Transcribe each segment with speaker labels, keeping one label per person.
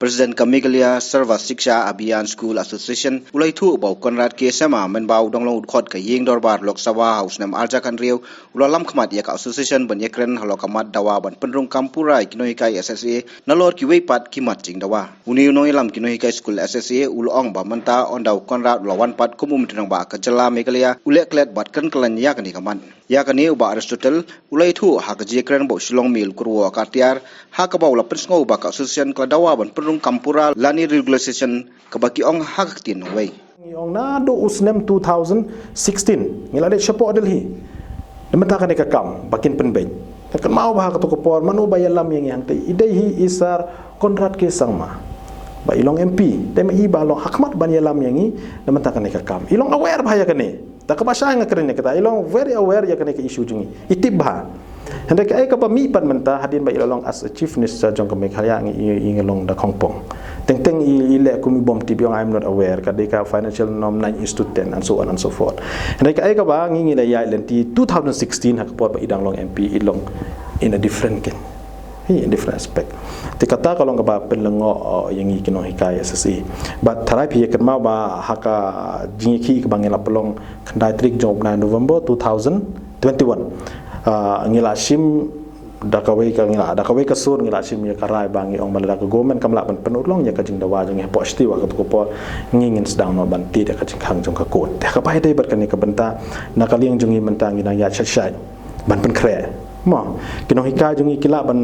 Speaker 1: Presiden Kamigalia Sarva Shiksha Abhiyan School Association ulai thu bau Konrad ke sama men bau donglong udkhot ka yeng dorbar Lok Sabha House nam arja kan riu ulalam khamat ya ka association ban yekren halokamat dawa ban penrung kampurai kinoi kai SSA nalor ki weipat kimat jing dawa uni unoi lam kinoi kai school SSA ulong ba manta on dau Konrad ulawan pat kumum tinang ba ka jela Meghalaya ulek klet bat kan kelan ya kan kaman ya kan ni uba Aristotle ulai thu ha ka jekren bo Shillong mil kurwa kartiar ha ka bau la pensngo ba ka association ka dawa ban kampura lani regulation kabaki ong haktin way
Speaker 2: ong na do usnem 2016 ngilade chapo delhi nemata kan ka kam bakin penben kan mau bah ka to por manu bayalam yang te idai hi isar Konrad ke sangma ba ilong MP tem i ba long hakmat ban yalam yang i nemata kan ka kam ilong aware bahaya kan ni tak kabasa nga keren kita ilong very aware ya kan ka issue jungi itibha hendak ai ka mi pan menta hadin ba ilong as a chief minister jong ka Meghalaya ngi long da Hongpong teng ile kumi bom tibiong I'm not aware ka deka financial norm 9 is to 10 and so on and so forth hendak ai ka ba ngi la ya lenti 2016 hak por ba idang long MP ilong in a different ken in different aspect tikata kalong ka ba penlengo yang ikino hikai SSA but tharai phi ket ma ba haka jingi ki ka bangela pelong khandai trik job na November 2021 ngila sim dakawai ka sur ngila sim ya karai bangi ong balada ka gomen kamla ban penulong ya ka jing dawa jing hepo stiwa ka ko po ngingin sedang no ban ti ka jing hang jong ka kot ka pai dai bar kan ka benta nakaliang jungi mentang ina ya chai ban pen kre mo kino hika jungi kila ban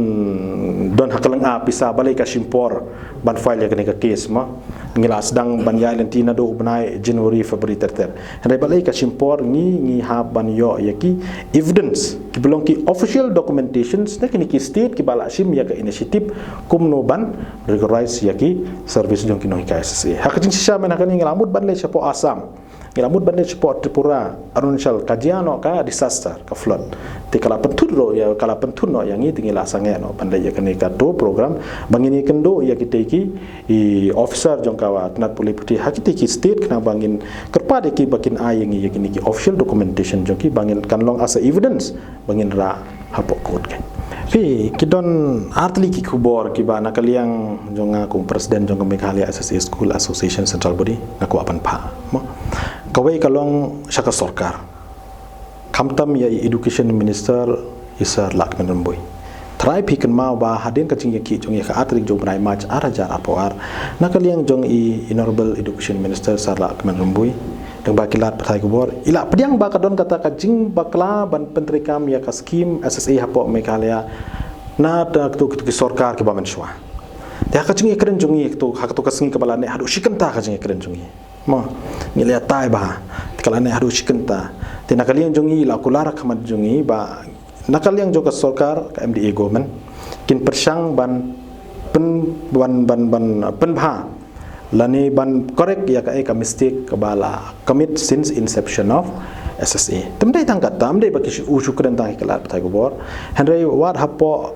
Speaker 2: don hakalang a pisa balai ka simpor ban file ya ka case mo ngila sedang ban ya lentina do ubnai January February terter handai balai ka simpor ngi ha ban yo yaki evidence ki belong ki official documentations na kini ki state ki bala sim ya ka initiative kumno ban regularize yaki service jong kino hika SSA hakajing sisa men hakani ngilamut ban le chapo Assam ngilamut ban le chapo Tripura Arunachal kajiano ka disaster ka flood ti kala penturo ya kala pentuno yang i tingila sange no pandai ya kani ka do program bangini kendo ya kiteki i officer jong kawa knat puli puti hakiti ki state kena bangin kerpade ki bakin ayeng ya kini ki official documentation jong ki bangin kan long as a evidence bangin ra hapok kod kan pi kidon artli ki kubor ki ba nakaliang jong aku presiden jong Meghalaya SSA School Association Central Body ngaku apan pa mo kawai kalong syaka sarkar kamtam ya education minister isar Lakman Ramboy try pikan mau ba hadin kacing ki jong ya ka atrik jong brai match arajar apoar nakaliang jong i honorable education minister sar Lakman Ramboy deng bakilat patai kubor ila pediang ba kadon kata kacing bakla ban penteri kam ya ka skim SSA hapo Meghalaya na ta tu ki sarkar ki ba menshwa dia kacing ikren jong i tu hak tu kasing kepala ne hadu shikanta kacing ikren jong i mo ngilia tai ba kala ne hadu shikanta tinakaliang jongi la kulara khamat jongi ba nakaliang joka sarkar ka MDA government kin persang ban penbha lani ban correct ya ka mistake ka bala commit since inception of SSA temdai tangkat tamdai baki usukran tang kelat patai gobor henry wat hapo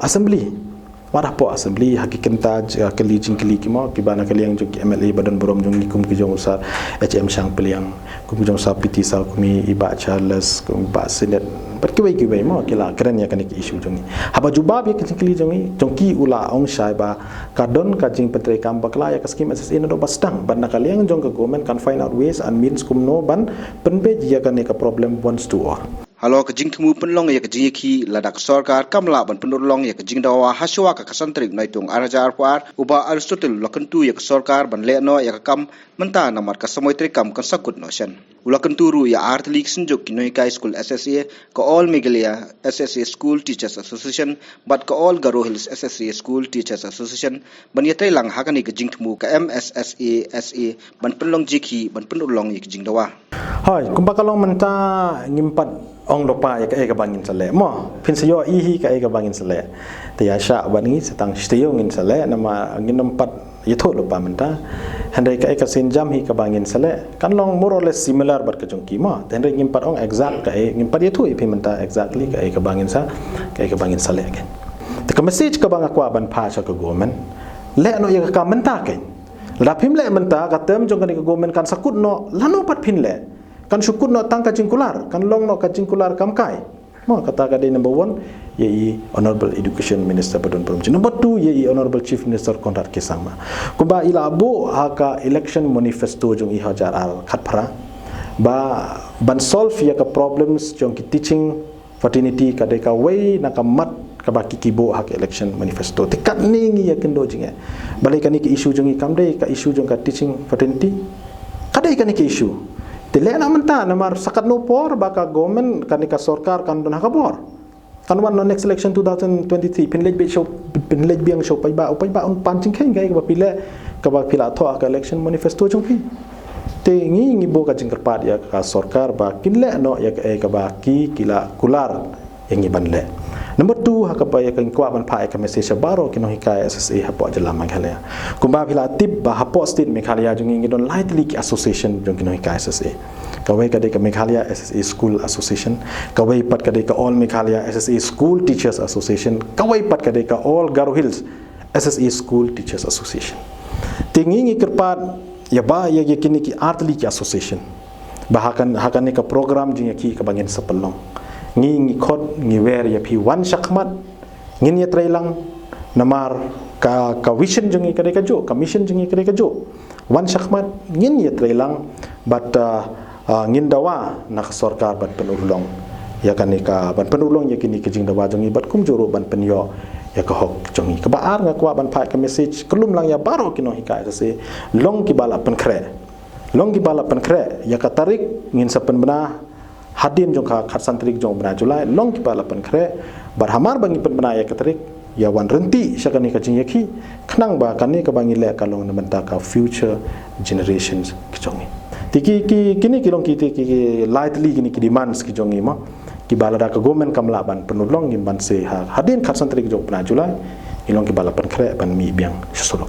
Speaker 2: assembly hakikanta kali jingkili kimo kibana kaliang jong MLA badan borom jong kum ki jong sa HM sang peliang kum jong sa PT sa kumi iba Charles kum ba senate berkiwai mo kila keren ya kan isu jong haba jubab ya jingkili jong ki ula ong sai ba kadon ka jing petre kam bakla ya kaskim SSA no bastang ban kaliang jong ka government can find out ways and means kum no ban penbe ya kan ka problem wants to or
Speaker 1: halo ka jing thumu penlong ya ka jing ki ladak sarkar kamla ban penulong ya ka jing dawa haswa ka kasantrik naitung arajar par uba Aristotle lakentu ya ka sarkar ban leno ya ka kam menta namar ka samoy trikam kan sakut no sen ulakenturu ya artlik sinjuk kinoi kai school SSA ka all Meghalaya SSA School Teachers Association but ka all Garo Hills SSA School Teachers Association ban yatai lang hakani ka jing thumu ka MSSA SA ban penlong jiki ban penulong ya ka jing dawa
Speaker 2: hoi kumbakalong menta ngimpat ong lopa ya ka bangin sale mo pinsayo ihi ka bangin sale tiya sha bani setang stayong in sale nama nginempat yetho lopa menta handai ka sinjam hi ka bangin sale kan long more or less similar bar ka jongki mo handai ngimpat ong exact ka ngimpat yetho ipi menta exactly ka bangin sale again the message ka bang akwa ban pa sa ka government le no ya ka menta ka lapim le menta ka tem jong ka government kan sakut no lano pat pin le kan syukur no tang kacing kular kan long no kacing kular kam kai Mo kata kade number 1 yai Honorable Education Minister Badun Perumji. Number 2 yai Honorable Chief Minister Conrad K. Sangma. Kumba ila abu haka election manifesto jong ihajar al khatpara ba ban solve ya ka problems jong ki teaching fraternity kade ka way nakamat ka baki kibo hak election manifesto tikat ningi ya kendo jinge balai kani ke issue jong ikamde ka issue jong ka teaching fraternity kade kani ke issue tele na menta namar sakat no por baka government kani ka sarkar kan don hakabor kanwan no next election 2023 pinlej biang show pai ba on pancing khain gai ka pile ka ba pila tho ka election manifesto jong pi te ngi bo ka jingkar pad ya ka sarkar ba kinle no ya ka ba ki kila kular yang iban le. Number 2 hakapa ya kan kwa ban pa ka message baro kino hikaya SSA hapo jala Meghalaya. Kumba bila tip ba hapo state Meghalaya jung ngi don lightly ki association jung kino hikaya SSA. Kawai kade ka Meghalaya SSA School Association, kawai pat kade ka All Meghalaya SSA School Teachers Association, kawai pat kade ka All Garo Hills SSA School Teachers Association. Tingi ngi kerpat ya ba ya kini ki artli ki association. Bahakan ni ka program jung ki ka bangin sapelong. Ngi khot ngi wer ya phi wan shakmat ngin ya trailang namar ka vision jeng ikare ka jo commission jeng ikare ka jo wan shakmat ngin ya trailang but ngin dawa nak sarkar ban penulong ya kanika ban penulong ya kini ke jing dawa jeng ibat kum joro ban penyo ya ka hok jeng ka baar nga kwa ban phai ka message kelum lang ya baro kino hikaya se long ki bala pen kre ya ka tarik ngin sapen bena hadin jong ka khat santrik jong bna julai long ki pala pan khre bar hamar bangi pen bna ya katrik ya wan renti syakani ka jing yakhi khnang ba kani ka bangi le ka long na menta ka future generations ki jongi tiki kini kilong ki lightly kini ki demands ki jongi ma ki bala da ka government kamla ban penulong ngim ban se hadin khat santrik jong bna julai ilong ki bala pan khre ban mi biang sosolo